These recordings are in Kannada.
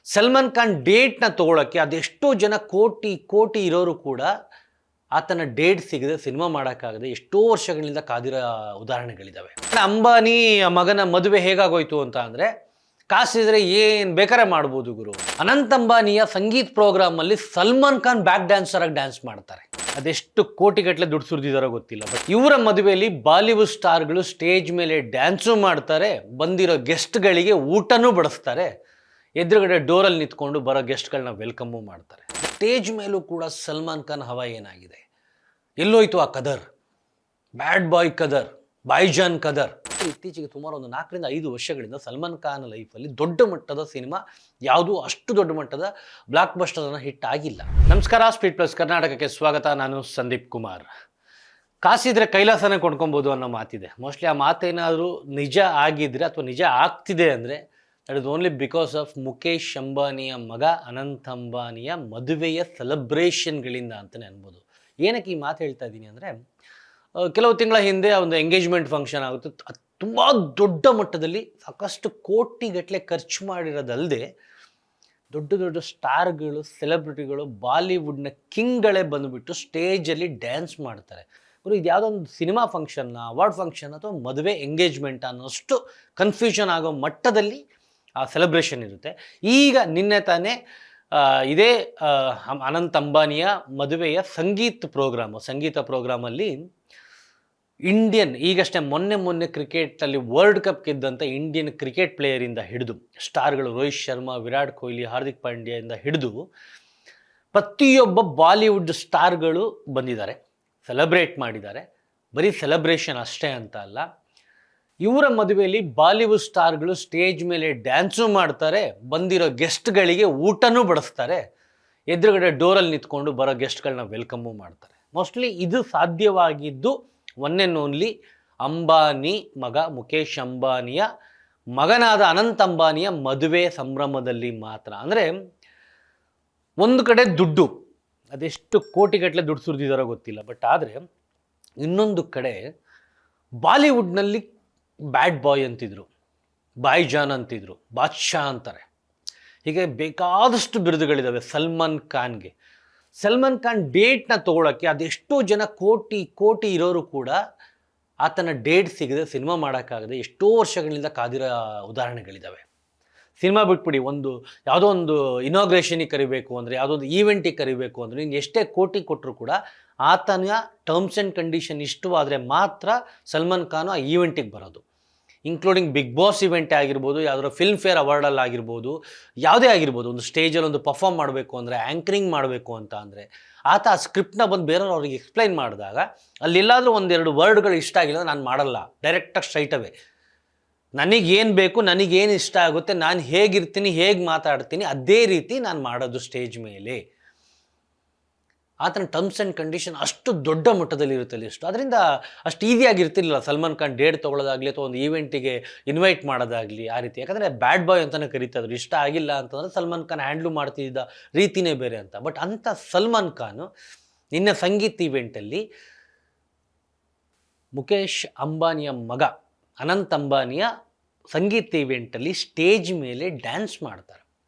ಸಲ್ಮಾನ್ ಖಾನ್ ಡೇಟ್ನ ತೊಗೊಳಕ್ಕೆ ಅದೆಷ್ಟೋ ಜನ ಕೋಟಿ ಕೋಟಿ ಇರೋರು ಕೂಡ ಆತನ ಡೇಟ್ ಸಿಗದೆ ಸಿನಿಮಾ ಮಾಡೋಕ್ಕಾಗದೆ ಎಷ್ಟೋ ವರ್ಷಗಳಿಂದ ಕಾದಿರೋ ಉದಾಹರಣೆಗಳಿದ್ದಾವೆ. ಅಂಬಾನಿ ಮಗನ ಮದುವೆ ಹೇಗಾಗೋಯ್ತು ಅಂತ ಅಂದರೆ, ಕಾಸಿದ್ರೆ ಏನು ಬೇಕಾರೆ ಮಾಡ್ಬೋದು ಗುರು. ಅನಂತ್ ಅಂಬಾನಿಯ ಸಂಗೀತ ಪ್ರೋಗ್ರಾಮಲ್ಲಿ ಸಲ್ಮಾನ್ ಖಾನ್ ಬ್ಯಾಕ್ ಡ್ಯಾನ್ಸರ್ ಆಗಿ ಡ್ಯಾನ್ಸ್ ಮಾಡ್ತಾರೆ. ಅದೆಷ್ಟು ಕೋಟಿಗಟ್ಟಲೆ ದುಡ್ಡು ಸುರಿದಿದ್ದಾರೋ ಗೊತ್ತಿಲ್ಲ. ಬಟ್ ಇವರ ಮದುವೆಯಲ್ಲಿ ಬಾಲಿವುಡ್ ಸ್ಟಾರ್ಗಳು ಸ್ಟೇಜ್ ಮೇಲೆ ಡ್ಯಾನ್ಸು ಮಾಡ್ತಾರೆ, ಬಂದಿರೋ ಗೆಸ್ಟ್ಗಳಿಗೆ ಊಟನೂ ಬಡಿಸ್ತಾರೆ, ಎದುರುಗಡೆ ಡೋರಲ್ಲಿ ನಿಂತ್ಕೊಂಡು ಬರೋ ಗೆಸ್ಟ್ಗಳನ್ನ ವೆಲ್ಕಮ್ಮು ಮಾಡ್ತಾರೆ. ಸ್ಟೇಜ್ ಮೇಲೂ ಕೂಡ ಸಲ್ಮಾನ್ ಖಾನ್ ಹವಾ ಏನಾಗಿದೆ, ಎಲ್ಲೋಯ್ತು ಆ ಕದರ್, ಬ್ಯಾಡ್ ಬಾಯ್ ಕದರ್, ಬಾಯ್ಜಾನ್ ಕದರ್. ಇತ್ತೀಚೆಗೆ ಸುಮಾರು ಒಂದು 4 ರಿಂದ 5 ವರ್ಷಗಳಿಂದ ಸಲ್ಮಾನ್ ಖಾನ್ ಲೈಫಲ್ಲಿ ದೊಡ್ಡ ಮಟ್ಟದ ಸಿನಿಮಾ ಯಾವುದೂ ಅಷ್ಟು ದೊಡ್ಡ ಮಟ್ಟದ ಬ್ಲಾಕ್ ಬಸ್ಟರ್ನ ಹಿಟ್ ಆಗಿಲ್ಲ. ನಮಸ್ಕಾರ, ಸ್ಪೀಡ್ ಪ್ಲಸ್ ಕರ್ನಾಟಕಕ್ಕೆ ಸ್ವಾಗತ. ನಾನು ಸಂದೀಪ್ ಕುಮಾರ್. ಕಾಸಿದ್ರೆ ಕೈಲಾಸನ ಕೊಂಡ್ಕೊಬೋದು ಅನ್ನೋ ಮಾತಿದೆ. ಮೋಸ್ಟ್ಲಿ ಆ ಮಾತೇನಾದರೂ ನಿಜ ಆಗಿದ್ರೆ ಅಥವಾ ನಿಜ ಆಗ್ತಿದೆ ಅಂದರೆ that is only because of Mukesh ಅಂಬಾನಿಯ ಮಗ ಅನಂತ್ ಅಂಬಾನಿಯ ಮದುವೆಯ ಸೆಲೆಬ್ರೇಷನ್ಗಳಿಂದ ಅಂತಲೇ ಅನ್ಬೋದು. ಏನಕ್ಕೆ ಈ ಮಾತು ಹೇಳ್ತಾ ಇದ್ದೀನಿ ಅಂದರೆ, ಕೆಲವು ತಿಂಗಳ ಹಿಂದೆ ಒಂದು ಎಂಗೇಜ್ಮೆಂಟ್ ಫಂಕ್ಷನ್ ಆಗುತ್ತೆ. ತುಂಬ ದೊಡ್ಡ ಮಟ್ಟದಲ್ಲಿ ಸಾಕಷ್ಟು ಕೋಟಿಗಟ್ಟಲೆ ಖರ್ಚು ಮಾಡಿರೋದಲ್ಲದೆ ದೊಡ್ಡ ದೊಡ್ಡ ಸ್ಟಾರ್ಗಳು, ಸೆಲೆಬ್ರಿಟಿಗಳು, ಬಾಲಿವುಡ್ನ ಕಿಂಗ್ಗಳೇ ಬಂದುಬಿಟ್ಟು ಸ್ಟೇಜಲ್ಲಿ ಡ್ಯಾನ್ಸ್ ಮಾಡ್ತಾರೆ. ಇದು ಯಾವುದೋ ಒಂದು ಸಿನಿಮಾ ಫಂಕ್ಷನ್ನ, ಅವಾರ್ಡ್ ಫಂಕ್ಷನ್ ಅಥವಾ ಮದುವೆ ಎಂಗೇಜ್ಮೆಂಟ್ ಅನ್ನೋಷ್ಟು ಕನ್ಫ್ಯೂಷನ್ ಆಗೋ ಮಟ್ಟದಲ್ಲಿ ಆ ಸೆಲೆಬ್ರೇಷನ್ ಇರುತ್ತೆ. ಈಗ ನಿನ್ನೆ ತಾನೇ ಇದೇ ಅನಂತ್ ಅಂಬಾನಿಯ ಮದುವೆಯ ಸಂಗೀತ ಪ್ರೋಗ್ರಾಮಲ್ಲಿ ಇಂಡಿಯನ್, ಈಗಷ್ಟೇ ಮೊನ್ನೆ ಕ್ರಿಕೆಟಲ್ಲಿ ವರ್ಲ್ಡ್ ಕಪ್ ಗೆದ್ದಂಥ ಇಂಡಿಯನ್ ಕ್ರಿಕೆಟ್ ಪ್ಲೇಯರಿಂದ ಹಿಡಿದು ಸ್ಟಾರ್ಗಳು ರೋಹಿತ್ ಶರ್ಮಾ, ವಿರಾಟ್ ಕೊಹ್ಲಿ, ಹಾರ್ದಿಕ್ ಪಾಂಡ್ಯದಿಂದ ಹಿಡಿದು ಪ್ರತಿಯೊಬ್ಬ ಬಾಲಿವುಡ್ ಸ್ಟಾರ್ಗಳು ಬಂದಿದ್ದಾರೆ, ಸೆಲೆಬ್ರೇಟ್ ಮಾಡಿದ್ದಾರೆ. ಬರೀ ಸೆಲೆಬ್ರೇಷನ್ ಅಷ್ಟೇ ಅಂತ ಅಲ್ಲ, ಇವರ ಮದುವೆಯಲ್ಲಿ ಬಾಲಿವುಡ್ ಸ್ಟಾರ್ಗಳು ಸ್ಟೇಜ್ ಮೇಲೆ ಡ್ಯಾನ್ಸು ಮಾಡ್ತಾರೆ, ಬಂದಿರೋ ಗೆಸ್ಟ್ಗಳಿಗೆ ಊಟನೂ ಬಡಿಸ್ತಾರೆ, ಎದುರುಗಡೆ ಡೋರಲ್ಲಿ ನಿಂತ್ಕೊಂಡು ಬರೋ ಗೆಸ್ಟ್ಗಳನ್ನ ವೆಲ್ಕಮ್ಮು ಮಾಡ್ತಾರೆ. ಮೋಸ್ಟ್ಲಿ ಇದು ಸಾಧ್ಯವಾಗಿದ್ದು ಒನ್ ಆ್ಯಂಡ್ ಓನ್ಲಿ ಅಂಬಾನಿ ಮಗ ಮುಖೇಶ್ ಅಂಬಾನಿಯ ಮಗನಾದ ಅನಂತ್ ಅಂಬಾನಿಯ ಮದುವೆ ಸಂಭ್ರಮದಲ್ಲಿ ಮಾತ್ರ. ಅಂದರೆ ಒಂದು ಕಡೆ ದುಡ್ಡು, ಅದೆಷ್ಟು ಕೋಟಿಗಟ್ಟಲೆ ದುಡ್ಡು ಸುರಿದಿದ್ದಾರೋ ಗೊತ್ತಿಲ್ಲ. ಬಟ್ ಆದರೆ ಇನ್ನೊಂದು ಕಡೆ ಬಾಲಿವುಡ್ನಲ್ಲಿ ಬ್ಯಾಡ್ ಬಾಯ್ ಅಂತಿದ್ರು, ಬಾಯ್ಜಾನ್ ಅಂತಿದ್ರು, ಬಾದ್ಶಾ ಅಂತಾರೆ. ಹೀಗೆ ಬೇಕಾದಷ್ಟು ಬಿರುದುಗಳಿದ್ದಾವೆ ಸಲ್ಮಾನ್ ಖಾನ್ಗೆ. ಸಲ್ಮಾನ್ ಖಾನ್ ಡೇಟ್ನ ತೊಗೊಳಕ್ಕೆ ಅದೆಷ್ಟೋ ಜನ ಕೋಟಿ ಕೋಟಿ ಇರೋರು ಕೂಡ ಆತನ ಡೇಟ್ ಸಿಗದೆ ಸಿನಿಮಾ ಮಾಡೋಕ್ಕಾಗದೆ ಎಷ್ಟೋ ವರ್ಷಗಳಿಂದ ಕಾದಿರೋ ಉದಾಹರಣೆಗಳಿದ್ದಾವೆ. ಸಿನಿಮಾ ಬಿಟ್ಬಿಡಿ, ಯಾವುದೋ ಒಂದು ಇನಾಗ್ರೇಷನಿಗೆ ಕರಿಬೇಕು ಅಂದರೆ, ಯಾವುದೋ ಒಂದು ಈವೆಂಟಿಗೆ ಕರಿಬೇಕು ಅಂದರೆ, ನೀನು ಎಷ್ಟೇ ಕೋಟಿ ಕೊಟ್ಟರು ಕೂಡ ಆತನ ಟರ್ಮ್ಸ್ ಆ್ಯಂಡ್ ಕಂಡೀಷನ್ ಇಷ್ಟವಾದರೆ ಮಾತ್ರ ಸಲ್ಮಾನ್ ಖಾನು ಆ ಈವೆಂಟಿಗೆ ಬರೋದು. ಇನ್ಕ್ಲೂಡಿಂಗ್ ಬಿಗ್ ಬಾಸ್ ಇವೆಂಟ್ ಆಗಿರ್ಬೋದು, ಯಾವುದಾದ್ರು ಫಿಲ್ಮ್ ಫೇರ್ ಅವಾರ್ಡಲ್ಲಿ ಆಗಿರ್ಬೋದು, ಯಾವುದೇ ಆಗಿರ್ಬೋದು, ಒಂದು ಸ್ಟೇಜಲ್ಲಿ ಒಂದು ಪರ್ಫಾರ್ಮ್ ಮಾಡಬೇಕು ಅಂದರೆ, ಆ್ಯಂಕರಿಂಗ್ ಮಾಡಬೇಕು ಅಂತ ಅಂದರೆ, ಆತ ಆ ಸ್ಕ್ರಿಪ್ಟ್ನ ಬಂದು ಬೇರೆಯವ್ರು ಅವ್ರಿಗೆ ಎಕ್ಸ್ಪ್ಲೈನ್ ಮಾಡಿದಾಗ ಅಲ್ಲೆಲ್ಲಾದರೂ 1-2 ವರ್ಡ್ಗಳು ಇಷ್ಟ ಆಗಿಲ್ಲ, ನಾನು ಮಾಡಲ್ಲ, ಡೈರೆಕ್ಟಾಗಿ ಸ್ಟ್ರೈಟ್ ಅವೇ ನನಗೇನು ಬೇಕು, ನನಗೇನು ಇಷ್ಟ ಆಗುತ್ತೆ, ನಾನು ಹೇಗಿರ್ತೀನಿ, ಹೇಗೆ ಮಾತಾಡ್ತೀನಿ, ಅದೇ ರೀತಿ ನಾನು ಮಾಡೋದು ಸ್ಟೇಜ್ ಮೇಲೆ. ಆತನ ಟರ್ಮ್ಸ್ ಆ್ಯಂಡ್ ಕಂಡೀಷನ್ ಅಷ್ಟು ದೊಡ್ಡ ಮಟ್ಟದಲ್ಲಿ ಇರುತ್ತೆ ಲಿಸ್ಟ್. ಅದರಿಂದ ಅಷ್ಟು ಈಸಿಯಾಗಿರ್ತಿರ್ಲಿಲ್ಲ ಸಲ್ಮಾನ್ ಖಾನ್ ಡೇಟ್ ತೊಗೊಳ್ಳೋದಾಗಲಿ ಅಥವಾ ಒಂದು ಈವೆಂಟಿಗೆ ಇನ್ವೈಟ್ ಮಾಡೋದಾಗಲಿ ಆ ರೀತಿ. ಯಾಕಂದರೆ ಬ್ಯಾಡ್ ಬಾಯ್ ಅಂತಲೇ ಕರೀತಾಯಿದ್ರು. ಇಷ್ಟ ಆಗಿಲ್ಲ ಅಂತಂದರೆ ಸಲ್ಮಾನ್ ಖಾನ್ ಹ್ಯಾಂಡ್ಲು ಮಾಡ್ತಿದ್ದ ರೀತಿಯೇ ಬೇರೆ ಅಂತ. ಬಟ್ ಅಂಥ ಸಲ್ಮಾನ್ ಖಾನು ನಿನ್ನೆ ಸಂಗೀತ ಈವೆಂಟಲ್ಲಿ ಮುಖೇಶ್ ಅಂಬಾನಿಯ ಮಗ ಅನಂತ್ ಅಂಬಾನಿಯ ಸಂಗೀತ ಈವೆಂಟಲ್ಲಿ ಸ್ಟೇಜ್ ಮೇಲೆ ಡ್ಯಾನ್ಸ್ ಮಾಡ್ತಾರೆ.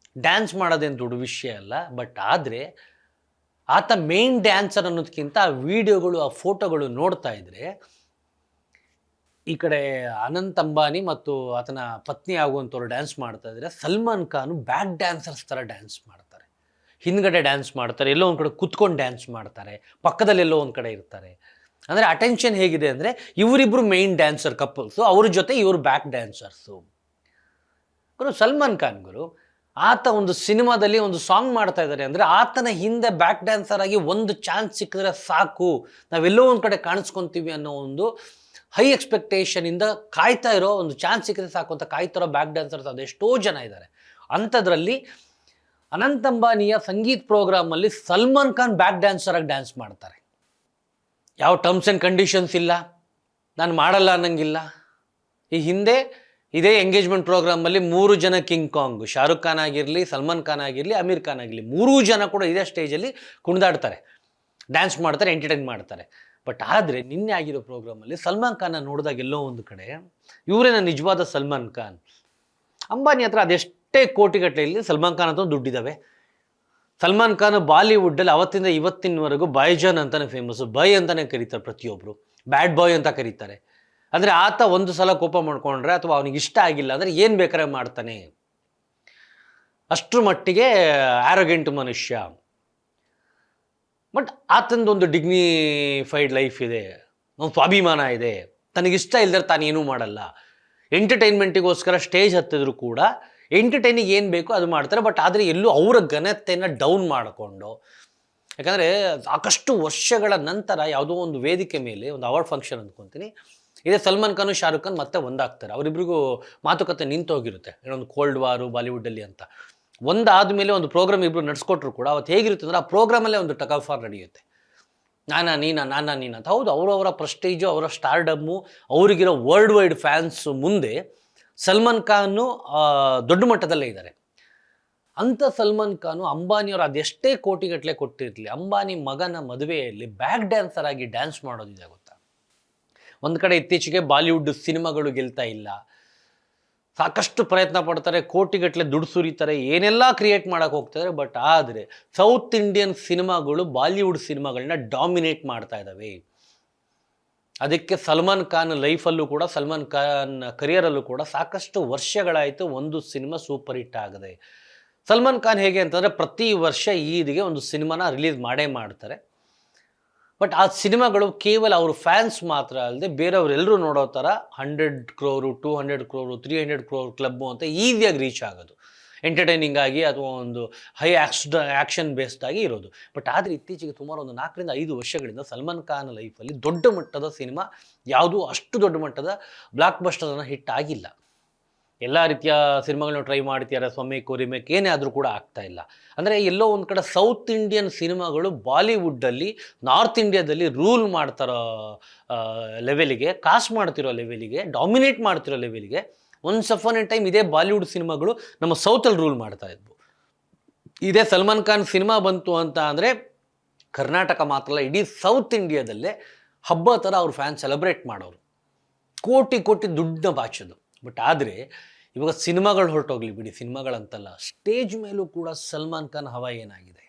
ಡ್ಯಾನ್ಸ್ ಮಾಡೋದೇನು ದೊಡ್ಡ ವಿಷಯ ಅಲ್ಲ. ಬಟ್ ಆದರೆ ಆತ ಮೇನ್ ಡ್ಯಾನ್ಸರ್ ಅನ್ನೋದಕ್ಕಿಂತ ಆ ವಿಡಿಯೋಗಳು, ಆ ಫೋಟೋಗಳು ನೋಡ್ತಾ ಇದ್ದರೆ, ಈ ಕಡೆ ಅನಂತ್ ಅಂಬಾನಿ ಮತ್ತು ಆತನ ಪತ್ನಿ ಆಗುವಂಥವ್ರು ಡ್ಯಾನ್ಸ್ ಮಾಡ್ತಾ ಇದ್ದಾರೆ, ಸಲ್ಮಾನ್ ಖಾನು ಬ್ಯಾಕ್ ಡ್ಯಾನ್ಸರ್ಸ್ ಥರ ಡ್ಯಾನ್ಸ್ ಮಾಡ್ತಾರೆ, ಹಿಂದ್ಗಡೆ ಡ್ಯಾನ್ಸ್ ಮಾಡ್ತಾರೆ, ಎಲ್ಲೋ ಒಂದು ಕಡೆ ಕುತ್ಕೊಂಡು ಡ್ಯಾನ್ಸ್ ಮಾಡ್ತಾರೆ, ಪಕ್ಕದಲ್ಲೆಲ್ಲೋ ಒಂದು ಕಡೆ ಇರ್ತಾರೆ. ಅಂದರೆ ಅಟೆನ್ಷನ್ ಹೇಗಿದೆ ಅಂದರೆ, ಇವರಿಬ್ಬರು ಮೇನ್ ಡ್ಯಾನ್ಸರ್ ಕಪಲ್ಸು, ಅವ್ರ ಜೊತೆ ಇವರು ಬ್ಯಾಕ್ ಡ್ಯಾನ್ಸರ್ಸು. ಸಲ್ಮಾನ್ ಖಾನ್ ಆತ ಒಂದು ಸಿನಿಮಾದಲ್ಲಿ ಒಂದು ಸಾಂಗ್ ಮಾಡ್ತಾ ಇದ್ದಾರೆ ಅಂದರೆ, ಆತನ ಹಿಂದೆ ಬ್ಯಾಕ್ ಡ್ಯಾನ್ಸರ್ ಆಗಿ ಒಂದು ಚಾನ್ಸ್ ಸಿಕ್ಕಿದ್ರೆ ಸಾಕು, ನಾವೆಲ್ಲೋ ಒಂದು ಕಡೆ ಕಾಣಿಸ್ಕೊತೀವಿ ಅನ್ನೋ ಒಂದು ಹೈ ಎಕ್ಸ್ಪೆಕ್ಟೇಷನಿಂದ ಕಾಯ್ತಾ ಇರೋ, ಒಂದು ಚಾನ್ಸ್ ಸಿಕ್ಕಿದ್ರೆ ಸಾಕು ಅಂತ ಕಾಯ್ತಾ ಇರೋ ಬ್ಯಾಕ್ ಡ್ಯಾನ್ಸರ್ಸ್ ಅದೆಷ್ಟೋ ಜನ ಇದ್ದಾರೆ. ಅಂಥದ್ರಲ್ಲಿ ಅನಂತ್ ಅಂಬಾನಿಯ ಸಂಗೀತ ಪ್ರೋಗ್ರಾಮಲ್ಲಿ ಸಲ್ಮಾನ್ ಖಾನ್ ಬ್ಯಾಕ್ ಡ್ಯಾನ್ಸರ್ ಆಗಿ ಡ್ಯಾನ್ಸ್ ಮಾಡ್ತಾರೆ. ಯಾವ ಟರ್ಮ್ಸ್ ಆ್ಯಂಡ್ ಕಂಡೀಷನ್ಸ್ ಇಲ್ಲ, ನಾನು ಮಾಡಲ್ಲ ಅನ್ನಂಗಿಲ್ಲ. ಈ ಹಿಂದೆ ಇದೇ ಎಂಗೇಜ್ಮೆಂಟ್ ಪ್ರೋಗ್ರಾಮಲ್ಲಿ 3 ಜನ ಕಿಂಗ್ ಕಾಂಗ್, ಶಾರುಖ್ ಖಾನ್ ಆಗಿರಲಿ, ಸಲ್ಮಾನ್ ಖಾನ್ ಆಗಿರಲಿ, ಅಮೀರ್ ಖಾನ್ ಆಗಿರಲಿ, 3 ಜನ ಕೂಡ ಇದೇ ಸ್ಟೇಜಲ್ಲಿ ಕುಣಿದಾಡ್ತಾರೆ, ಡ್ಯಾನ್ಸ್ ಮಾಡ್ತಾರೆ, ಎಂಟರ್ಟೈನ್ ಮಾಡ್ತಾರೆ. ಬಟ್ ಆದರೆ ನಿನ್ನೆ ಆಗಿರೋ ಪ್ರೋಗ್ರಾಮಲ್ಲಿ ಸಲ್ಮಾನ್ ಖಾನ್ನ ನೋಡಿದಾಗ ಎಲ್ಲೋ ಒಂದು ಕಡೆ ಇವರೇನ ನಿಜವಾದ ಸಲ್ಮಾನ್ ಖಾನ್. ಅಂಬಾನಿ ಹತ್ರ ಅದೆಷ್ಟು ಅದೆಷ್ಟೇ ಕೋಟಿಗಟ್ಟಲೆಯಲ್ಲಿ ಸಲ್ಮಾನ್ ಖಾನ್ ಅಂತ ದುಡ್ಡಿದ್ದಾವೆ. ಸಲ್ಮಾನ್ ಖಾನ್ ಬಾಲಿವುಡ್ಡಲ್ಲಿ ಅವತ್ತಿಂದ ಇವತ್ತಿನವರೆಗೂ ಬಾಯ್ಜಾನ್ ಅಂತಾನೆ ಫೇಮಸ್ಸು, ಬಾಯ್ ಅಂತಾನೆ ಕರೀತಾರೆ ಪ್ರತಿಯೊಬ್ಬರು, ಬ್ಯಾಡ್ ಬಾಯ್ ಅಂತ ಕರೀತಾರೆ. ಅಂದರೆ ಆತ ಒಂದು ಸಲ ಕೋಪ ಮಾಡ್ಕೊಂಡ್ರೆ ಅಥವಾ ಅವನಿಗೆ ಇಷ್ಟ ಆಗಿಲ್ಲ ಅಂದರೆ ಏನು ಬೇಕಾದ್ರೆ ಮಾಡ್ತಾನೆ, ಅಷ್ಟರ ಮಟ್ಟಿಗೆ ಆರೋಗೆಂಟ್ ಮನುಷ್ಯ. ಬಟ್ ಆತಂದೊಂದು ಡಿಗ್ನಿಫೈಡ್ ಲೈಫ್ ಇದೆ, ಒಂದು ಸ್ವಾಭಿಮಾನ ಇದೆ, ತನಗಿಷ್ಟ ಇಲ್ಲದ್ರೆ ತಾನೇನೂ ಮಾಡಲ್ಲ. ಎಂಟರ್ಟೈನ್ಮೆಂಟಿಗೋಸ್ಕರ ಸ್ಟೇಜ್ ಹತ್ತಿದ್ರು ಕೂಡ ಎಂಟರ್ಟೈನಿಗೆ ಏನು ಬೇಕೋ ಅದು ಮಾಡ್ತಾರೆ. ಬಟ್ ಆದರೆ ಎಲ್ಲೂ ಅವರ ಘನತೆಯನ್ನು ಡೌನ್ ಮಾಡಿಕೊಂಡು, ಯಾಕಂದರೆ ಸಾಕಷ್ಟು ವರ್ಷಗಳ ನಂತರ ಯಾವುದೋ ಒಂದು ವೇದಿಕೆ ಮೇಲೆ ಒಂದು ಅವಾರ್ಡ್ ಫಂಕ್ಷನ್ ಅಂದ್ಕೊತೀನಿ, ಇದೇ ಸಲ್ಮಾನ್ ಖಾನು ಶಾರುಖ್ ಖಾನ್ ಮತ್ತೆ ಒಂದಾಗ್ತಾರೆ. ಅವರಿಬ್ಬರಿಗೂ ಮಾತುಕತೆ ನಿಂತೋಗಿರುತ್ತೆ, ಏನೊಂದು ಕೋಲ್ಡ್ ವಾರು ಬಾಲಿವುಡ್ಡಲ್ಲಿ ಅಂತ. ಒಂದಾದ ಮೇಲೆ ಒಂದು ಪ್ರೋಗ್ರಾಮ್ ಇಬ್ಬರು ನಡೆಸ್ಕೊಟ್ರು ಕೂಡ ಅವತ್ತು ಹೇಗಿರುತ್ತೆ ಅಂದರೆ ಆ ಪ್ರೋಗ್ರಾಮಲ್ಲೇ ಒಂದು ಟಗ್ ಆಫ್ ವಾರ್ ನಡೆಯುತ್ತೆ, ನಾನಾ ನೀನಾ ಅಂತ. ಹೌದು, ಅವರವರ ಪ್ರೆಸ್ಟೀಜು, ಅವರ ಸ್ಟಾರ್ಡಮ್ಮು, ಅವರಿಗಿರೋ ವರ್ಲ್ಡ್ ವೈಡ್ ಫ್ಯಾನ್ಸು ಮುಂದೆ ಸಲ್ಮಾನ್ ಖಾನು ದೊಡ್ಡ ಮಟ್ಟದಲ್ಲೇ ಇದ್ದಾರೆ. ಅಂಥ ಸಲ್ಮಾನ್ ಖಾನು ಅಂಬಾನಿಯವರು ಅದೆಷ್ಟೇ ಕೋಟಿಗಟ್ಟಲೆ ಕೊಟ್ಟಿರಲಿ, ಅಂಬಾನಿ ಮಗನ ಮದುವೆಯಲ್ಲಿ ಬ್ಯಾಕ್ ಡ್ಯಾನ್ಸರ್ ಆಗಿ ಡ್ಯಾನ್ಸ್ ಮಾಡೋದಿದೆ ಗೊತ್ತಾ. ಒಂದು ಕಡೆ ಇತ್ತೀಚೆಗೆ ಬಾಲಿವುಡ್ ಸಿನಿಮಾಗಳು ಗೆಲ್ತಾ ಇಲ್ಲ, ಸಾಕಷ್ಟು ಪ್ರಯತ್ನ ಪಡ್ತಾರೆ, ಕೋಟಿಗಟ್ಟಲೆ ದುಡ್ಡು ಸುರಿತಾರೆ, ಏನೆಲ್ಲ ಕ್ರಿಯೇಟ್ ಮಾಡೋಕ್ಕೆ ಹೋಗ್ತಾರೆ. ಬಟ್ ಆದರೆ ಸೌತ್ ಇಂಡಿಯನ್ ಸಿನಿಮಾಗಳು ಬಾಲಿವುಡ್ ಸಿನಿಮಾಗಳನ್ನ ಡಾಮಿನೇಟ್ ಮಾಡ್ತಾ ಇದ್ದಾವೆ. ಅದಕ್ಕೆ ಸಲ್ಮಾನ್ ಖಾನ್ ಲೈಫಲ್ಲೂ ಕೂಡ, ಸಲ್ಮಾನ್ ಖಾನ್ ಕರಿಯರಲ್ಲೂ ಕೂಡ ಸಾಕಷ್ಟು ವರ್ಷಗಳಾಯಿತು ಒಂದು ಸಿನಿಮಾ ಸೂಪರ್ ಹಿಟ್ ಆಗದೆ. ಸಲ್ಮಾನ್ ಖಾನ್ ಹೇಗೆ ಅಂತಂದರೆ ಪ್ರತಿ ವರ್ಷ ಈದಿಗೆ ಒಂದು ಸಿನಿಮಾನ ರಿಲೀಸ್ ಮಾಡೇ ಮಾಡ್ತಾರೆ. ಬಟ್ ಆ ಸಿನಿಮಾಗಳು ಕೇವಲ ಅವರು ಫ್ಯಾನ್ಸ್ ಮಾತ್ರ ಅಲ್ಲದೆ ಬೇರೆಯವರೆಲ್ಲರೂ ನೋಡೋ ಥರ 100 crore 200 crore 300 crore ಕ್ಲಬ್ಬು ಅಂತ ಈಸಿಯಾಗಿ ರೀಚ್ ಆಗೋದು, ಎಂಟರ್ಟೈನಿಂಗ್ ಆಗಿ ಅಥವಾ ಒಂದು ಹೈ ಆ್ಯಕ್ಷನ್ ಬೇಸ್ಡ್ ಆಗಿ ಇರೋದು. ಬಟ್ ಆದರೆ ಇತ್ತೀಚೆಗೆ ಸುಮಾರು ಒಂದು 4 ರಿಂದ 5 ವರ್ಷಗಳಿಂದ ಸಲ್ಮಾನ್ ಖಾನ್ ಲೈಫಲ್ಲಿ ದೊಡ್ಡ ಮಟ್ಟದ ಸಿನಿಮಾ ಯಾವುದೂ ಅಷ್ಟು ದೊಡ್ಡ ಮಟ್ಟದ ಬ್ಲಾಕ್ ಬಸ್ಟರ್ನ ಹಿಟ್ ಆಗಿಲ್ಲ. ಎಲ್ಲ ರೀತಿಯ ಸಿನಿಮಾಗಳನ್ನ ಟ್ರೈ ಮಾಡ್ತಿದ್ದಾರೆ, ಸ್ವಮೇಕ್ ರಿಮೇಕ್ ಏನೇ ಆದರೂ ಕೂಡ ಆಗ್ತಾ ಇಲ್ಲ. ಅಂದರೆ ಎಲ್ಲೋ ಒಂದು ಕಡೆ ಸೌತ್ ಇಂಡಿಯನ್ ಸಿನಿಮಾಗಳು ಬಾಲಿವುಡ್ಡಲ್ಲಿ ನಾರ್ತ್ ಇಂಡಿಯಾದಲ್ಲಿ ರೂಲ್ ಮಾಡ್ತಾರೋ ಲೆವೆಲಿಗೆ, ಕಾಸ್ಟ್ ಮಾಡ್ತಿರೋ ಲೆವೆಲಿಗೆ, ಡಾಮಿನೇಟ್ ಮಾಡ್ತಿರೋ ಲೆವೆಲಿಗೆ ಒನ್ಸ್ ಅಪಾನ್ ಎ ಟೈಮ್ ಇದೇ ಬಾಲಿವುಡ್ ಸಿನಿಮಾಗಳು ನಮ್ಮ ಸೌತಲ್ಲಿ ರೂಲ್ ಮಾಡ್ತಾ ಇದ್ವು. ಇದೇ ಸಲ್ಮಾನ್ ಖಾನ್ ಸಿನಿಮಾ ಬಂತು ಅಂತ ಅಂದರೆ ಕರ್ನಾಟಕ ಮಾತ್ರ ಅಲ್ಲ, ಇಡೀ ಸೌತ್ ಇಂಡಿಯಾದಲ್ಲೇ ಹಬ್ಬ ಥರ ಅವ್ರ ಫ್ಯಾನ್ ಸೆಲೆಬ್ರೇಟ್ ಮಾಡೋರು, ಕೋಟಿ ಕೋಟಿ ದುಡ್ಡನ್ನ ಬಾಚೋದು. ಬಟ್ ಆದರೆ ಇವಾಗ ಸಿನಿಮಾಗಳು ಹೊರಟೋಗ್ಲಿ ಬಿಡಿ, ಸಿನಿಮಾಗಳಂತಲ್ಲ, ಸ್ಟೇಜ್ ಮೇಲೂ ಕೂಡ ಸಲ್ಮಾನ್ ಖಾನ್ ಹವಾ ಏನಾಗಿದೆ,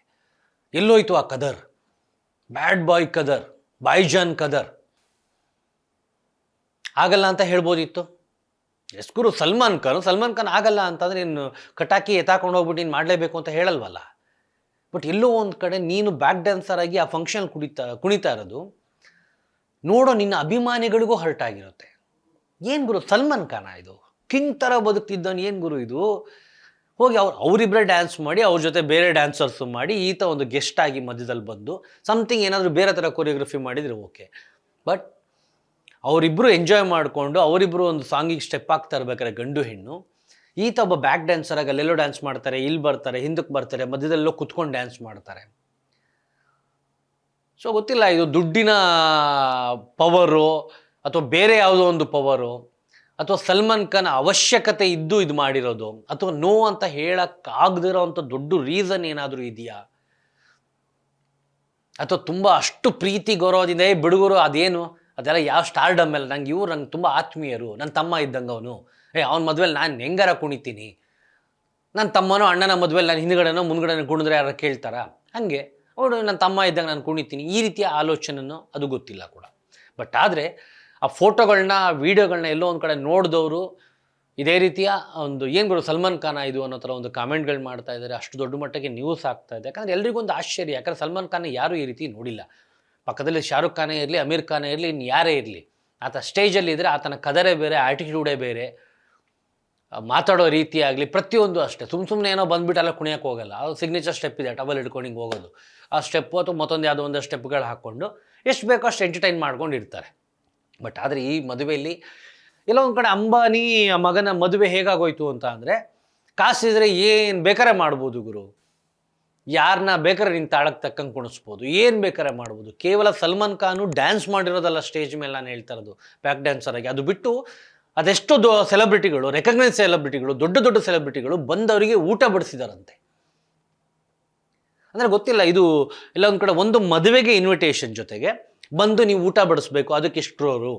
ಎಲ್ಲೋಯ್ತು ಆ ಕದರ್, ಬ್ಯಾಡ್ ಬಾಯ್ ಕದರ್, ಬಾಯ್ಜಾನ್ ಕದರ್. ಆಗಲ್ಲ ಅಂತ ಹೇಳ್ಬೋದಿತ್ತು. ಎಸ್ ಗುರು, ಸಲ್ಮಾನ್ ಖಾನ್ ಆಗಲ್ಲ ಅಂತಂದರೆ ನೀನು ಕಟಾಕಿ ಎತ್ತಾಕೊಂಡು ಹೋಗ್ಬಿಟ್ಟು ನೀನು ಮಾಡಲೇಬೇಕು ಅಂತ ಹೇಳಲ್ವಲ್ಲ. ಬಟ್ ಎಲ್ಲೋ ಒಂದು ಕಡೆ ನೀನು ಬ್ಯಾಕ್ ಡ್ಯಾನ್ಸರ್ ಆಗಿ ಆ ಫಂಕ್ಷನ್ ಕುಣಿತಾ ಇರೋದು ನೋಡೋ ನಿನ್ನ ಅಭಿಮಾನಿಗಳಿಗೂ ಹರ್ಟ್ ಆಗಿರುತ್ತೆ. ಏನು ಗುರು ಸಲ್ಮಾನ್ ಖಾನ ಇದು, ಕಿಂಗ್ ಥರ ಬದುಕ್ತಿದ್ದಾನೆ, ಏನು ಗುರು ಇದು, ಹೋಗಿ ಅವರಿಬ್ಬರೇ ಡ್ಯಾನ್ಸ್ ಮಾಡಿ ಅವ್ರ ಜೊತೆ ಬೇರೆ ಡ್ಯಾನ್ಸರ್ಸು ಮಾಡಿ ಈತ ಒಂದು ಗೆಸ್ಟ್ ಆಗಿ ಮಧ್ಯದಲ್ಲಿ ಬಂದು ಸಮಥಿಂಗ್ ಏನಾದರೂ ಬೇರೆ ಥರ ಕೊರಿಯೋಗ್ರಫಿ ಮಾಡಿದರೆ ಓಕೆ. ಬಟ್ ಅವರಿಬ್ಬರು ಎಂಜಾಯ್ ಮಾಡಿಕೊಂಡು ಅವರಿಬ್ಬರು ಒಂದು ಸಾಂಗಿಗೆ ಸ್ಟೆಪ್ ಆಗ್ತಾ ಇರ್ಬೇಕಾದ್ರೆ ಗಂಡು ಹೆಣ್ಣು, ಈತ ಒಬ್ಬ ಬ್ಯಾಕ್ ಡ್ಯಾನ್ಸರ್ ಆಗಿ ಅಲ್ಲೆಲ್ಲೋ ಡ್ಯಾನ್ಸ್ ಮಾಡ್ತಾರೆ, ಇಲ್ಲಿ ಬರ್ತಾರೆ, ಹಿಂದಕ್ಕೆ ಬರ್ತಾರೆ, ಮಧ್ಯದಲ್ಲೋ ಕುತ್ಕೊಂಡು ಡ್ಯಾನ್ಸ್ ಮಾಡ್ತಾರೆ. ಸೊ ಗೊತ್ತಿಲ್ಲ ಇದು ದುಡ್ಡಿನ ಪವರು ಅಥವಾ ಬೇರೆ ಯಾವುದೋ ಒಂದು ಪವರು, ಅಥವಾ ಸಲ್ಮಾನ್ ಖಾನ್ ಅವಶ್ಯಕತೆ ಇದ್ದು ಇದು ಮಾಡಿರೋದು, ಅಥವಾ ನೋ ಅಂತ ಹೇಳಕ್ಕಾಗದಿರೋ ಅಂಥ ದೊಡ್ಡ ರೀಸನ್ ಏನಾದರೂ ಇದೆಯಾ, ಅಥವಾ ತುಂಬ ಅಷ್ಟು ಪ್ರೀತಿ ಗೌರವದಿಂದ ಬಿಡುಗರು ಅದೇನು ಅದೆಲ್ಲ ಯಾವ ಸ್ಟಾರ್ಡಮ್ ಮೇಲೆ ನಂಗೆ ತುಂಬ ಆತ್ಮೀಯರು, ನನ್ನ ತಮ್ಮ ಇದ್ದಂಗೆ ಅವನು, ಅವನ ಮದುವೆಲಿ ನಾನು ಹೆಂಗಾರ ಕುಣಿತೀನಿ, ನನ್ನ ತಮ್ಮನೋ ಅಣ್ಣನ ಮದುವೆಲಿ ನಾನು ಹಿಂದ್ಗಡೆನೋ ಮುಂದ್ಗಡೆನೋ ಕುಣಿದ್ರೆ ಯಾರು ಕೇಳ್ತಾರ, ಹಾಗೆ ಅವನು ನನ್ನ ತಮ್ಮ ಇದ್ದಂಗೆ ನಾನು ಕುಣಿತೀನಿ, ಈ ರೀತಿಯ ಆಲೋಚನೆನೋ ಅದು ಗೊತ್ತಿಲ್ಲ ಕೂಡ. ಬಟ್ ಆದರೆ ಆ ಫೋಟೋಗಳನ್ನ ವೀಡಿಯೋಗಳನ್ನ ಎಲ್ಲೋ ಒಂದು ಕಡೆ ನೋಡಿದವರು ಇದೇ ರೀತಿಯ ಒಂದು ಏನು ಗುರು ಸಲ್ಮಾನ್ ಖಾನ ಇದು ಅನ್ನೋ ಥರ ಒಂದು ಕಾಮೆಂಟ್ಗಳು ಮಾಡ್ತಾ ಇದ್ದಾರೆ. ಅಷ್ಟು ದೊಡ್ಡ ಮಟ್ಟಿಗೆ ನ್ಯೂಸ್ ಆಗ್ತಾ ಇದೆ. ಯಾಕಂದರೆ ಎಲ್ರಿಗೂ ಒಂದು ಆಶ್ಚರ್ಯ, ಯಾಕಂದರೆ ಸಲ್ಮಾನ್ ಖಾನ್ ಯಾರೂ ಈ ರೀತಿ ನೋಡಿಲ್ಲ. ಪಕ್ಕದಲ್ಲಿ ಶಾರುಖ್ ಖಾನೇ ಇರಲಿ, ಅಮೀರ್ ಖಾನೇ ಇರಲಿ, ಇನ್ನು ಯಾರೇ ಇರಲಿ, ಆತ ಸ್ಟೇಜಲ್ಲಿ ಇದ್ದರೆ ಆತನ ಕದರೇ ಬೇರೆ, ಆ್ಯಟಿಟ್ಯೂಡೇ ಬೇರೆ, ಮಾತಾಡೋ ರೀತಿ ಆಗಲಿ ಪ್ರತಿಯೊಂದು ಅಷ್ಟೇ. ಸುಮ್ಮನೆ ಏನೋ ಬಂದುಬಿಟ್ಟು ಎಲ್ಲ ಕುಣಿಯೋಕ್ಕೆ ಹೋಗಲ್ಲ. ಅದು ಸಿಗ್ನೇಚರ್ ಸ್ಟೆಪ್ ಇದೆ, ಟವಲ್ ಹಿಡ್ಕೊಂಡು ಹಿಂಗೆ ಹೋಗೋದು, ಆ ಸ್ಟೆಪ್ಪು ಅಥವಾ ಮತ್ತೊಂದು ಯಾವುದೋ ಒಂದು ಸ್ಟೆಪ್ಗಳು ಹಾಕ್ಕೊಂಡು ಎಷ್ಟು ಬೇಕೋ ಅಷ್ಟು ಎಂಟರ್ಟೈನ್ ಮಾಡ್ಕೊಂಡು ಇರ್ತಾರೆ. ಬಟ್ ಆದರೆ ಈ ಮದುವೆಯಲ್ಲಿ ಎಲ್ಲೋ ಒಂದು ಕಡೆ ಅಂಬಾನಿ ಮಗನ ಮದುವೆ ಹೇಗಾಗೋಯ್ತು ಅಂತ ಅಂದರೆ, ಕಾಸಿದ್ರೆ ಏನು ಬೇಕಾರೆ ಮಾಡ್ಬೋದು ಗುರು, ಯಾರನ್ನ ಬೇಕಾರೆ ನಿನ್ನ ತಾಳಕ್ಕೆ ತಕ್ಕಂಗೆ ಕುಣಿಸ್ಬೋದು, ಏನು ಬೇಕಾರೆ ಮಾಡ್ಬೋದು. ಕೇವಲ ಸಲ್ಮಾನ್ ಖಾನು ಡ್ಯಾನ್ಸ್ ಮಾಡಿರೋದಲ್ಲ ಸ್ಟೇಜ್ ಮೇಲೆ, ನಾನು ಹೇಳ್ತಾ ಇರೋದು ಬ್ಯಾಕ್ ಡ್ಯಾನ್ಸರ್ ಆಗಿ. ಅದು ಬಿಟ್ಟು ಅದೆಷ್ಟೋ ಸೆಲೆಬ್ರಿಟಿಗಳು, ರೆಕಗ್ನೈಸ್ ಸೆಲೆಬ್ರಿಟಿಗಳು, ದೊಡ್ಡ ದೊಡ್ಡ ಸೆಲೆಬ್ರಿಟಿಗಳು ಬಂದವರಿಗೆ ಊಟ ಬಡಿಸಿದಾರಂತೆ. ಅಂದರೆ ಗೊತ್ತಿಲ್ಲ, ಇದು ಎಲ್ಲ ಒಂದು ಕಡೆ ಒಂದು ಮದುವೆಗೆ ಇನ್ವಿಟೇಷನ್ ಜೊತೆಗೆ ಬಂದು ನೀವು ಊಟ ಬಡಿಸ್ಬೇಕು, ಅದಕ್ಕೆ ಇಷ್ಟರೋರು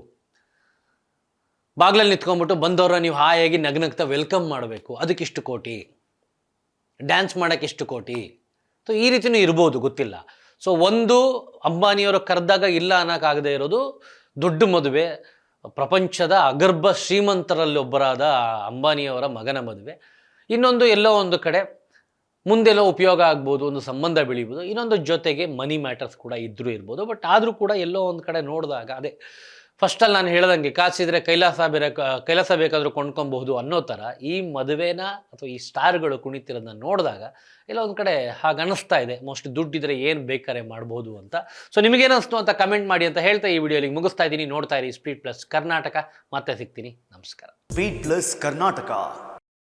ಬಾಗ್ಲಲ್ಲಿ ನಿಂತ್ಕೊಂಡ್ಬಿಟ್ಟು ಬಂದವ್ರ ನೀವು ಹಾಯಾಗಿ ನಗ್ನಗ್ತಾ ವೆಲ್ಕಮ್ ಮಾಡಬೇಕು, ಅದಕ್ಕಿಷ್ಟು ಕೋಟಿ. ಡ್ಯಾನ್ಸ್ ಮಾಡೋಕ್ಕೆ ಎಷ್ಟು ಕೋಟಿ. ಸೊ ಈ ರೀತಿಯೂ ಇರ್ಬೋದು, ಗೊತ್ತಿಲ್ಲ. ಸೊ ಒಂದು ಅಂಬಾನಿಯವರು ಕರೆದಾಗ ಇಲ್ಲ ಅನ್ನೋಕ್ಕಾಗದೇ ಇರೋದು ದೊಡ್ಡ ಮದುವೆ, ಪ್ರಪಂಚದ ಅಗರ್ಭ ಶ್ರೀಮಂತರಲ್ಲಿ ಒಬ್ಬರಾದ ಅಂಬಾನಿಯವರ ಮಗನ ಮದುವೆ. ಇನ್ನೊಂದು ಎಲ್ಲೋ ಒಂದು ಕಡೆ ಮುಂದೆಲ್ಲೋ ಉಪಯೋಗ ಆಗ್ಬೋದು, ಒಂದು ಸಂಬಂಧ ಬೆಳೀಬೋದು. ಇನ್ನೊಂದು ಜೊತೆಗೆ ಮನಿ ಮ್ಯಾಟರ್ಸ್ ಕೂಡ ಇದ್ರೂ ಇರ್ಬೋದು. ಬಟ್ ಆದರೂ ಕೂಡ ಎಲ್ಲೋ ಒಂದು ಕಡೆ ನೋಡಿದಾಗ ಅದೇ ಫಸ್ಟಲ್ಲಿ ನಾನು ಹೇಳ್ದಂಗೆ ಕಾಸಿದ್ರೆ ಕೈಲಾಸ ಬೇಕಾದರೂ ಕೊಂಡ್ಕೊಬಹುದು ಅನ್ನೋ ಥರ ಈ ಮದುವೆನ ಅಥವಾ ಈ ಸ್ಟಾರ್ಗಳು ಕುಣಿತಿರೋದನ್ನ ನೋಡಿದಾಗ ಎಲ್ಲ ಒಂದು ಕಡೆ ಹಾಗೆ ಅನ್ನಿಸ್ತಾ ಇದೆ. ಮೋಸ್ಟ್ಲಿ ದುಡ್ಡಿದ್ರೆ ಏನು ಬೇಕಾರೆ ಮಾಡ್ಬೋದು ಅಂತ. ಸೊ ನಿಮಗೇನಿಸ್ತು ಅಂತ ಕಮೆಂಟ್ ಮಾಡಿ ಅಂತ ಹೇಳ್ತಾ ಈ ವಿಡಿಯೋಲಿ ಮುಗಿಸ್ತಾ ಇದ್ದೀನಿ. ನೋಡ್ತಾ ಇರಿ ಸ್ಪೀಡ್ ಪ್ಲಸ್ ಕರ್ನಾಟಕ. ಮತ್ತೆ ಸಿಗ್ತೀನಿ. ನಮಸ್ಕಾರ. Speed plus Karnataka.